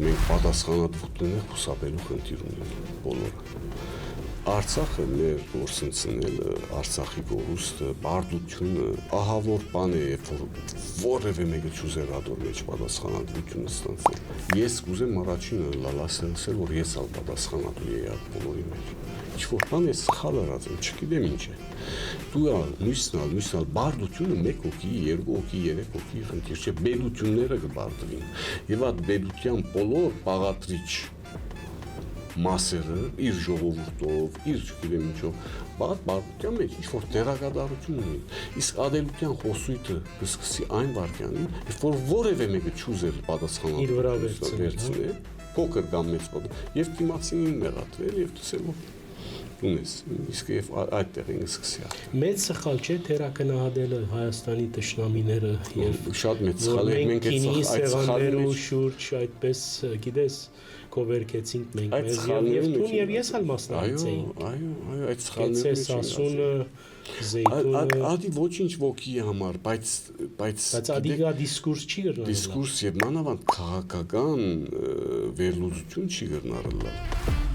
Մենք պատասխանատվություն ենք խուսափելու խնդիր ունենք բոլորը։ Արցախը մեր գործընծնելը, Արցախի կորուստը, բարդությունը, ահավոր բան է, երբ որ որևէ մեկը չուզեր ադոր մեջ պատասխանատվությունը ստանձնել։ Ես կուզեմ առաջինը լալասել, որ ես ալ պատասխանատու եի այդ բոլորի մեջ։ Ինչ-որ բան է սխալ արածեմ, չգիտեմ ինչ է։ Դու նույնիսկ բարդությունը 1 հոգի, 2 հոգի, 3 հոգի խնդիր չէ, բեդությունները կբարդվին։ Եվ այդ բեդության բոլոր բաղադրիչ մասերը իր ժողովուրդով, իր չգիտեմ ինչով, բարդության մեջ ինչ-որ դերակատարություն ունի։ Իսկ ադելության խոսույթը կսկսի այն վարքյանին, երբ որ որևէ մեկը չուզեր պատասխանատվություն վերցնել, փոքր կամ մեծ պատասխան, եւ դիմացինին մեղադրել եւ դասել ունես, իսկ եւ այդտեղ ինքը սկսի։ Մեծ սխալ չէ թերակնահատելը Հայաստանի տշնամիները եւ շատ մեծ սխալ է, մենք այդ սխալներու շուրջ այդպես գիտես կովերկեցինք մենք մեզ եւ տուն եւ ես ալ մասնակցեինք։ Այո, այդ սխալները ասունը զեյթունը ադի ոչինչ ոգի համար, բայց ադիգա դիսկուրս չի գրնալ։ Դիսկուրս եւ մանավանդ քաղաքական վերլուծություն չի գրնալ։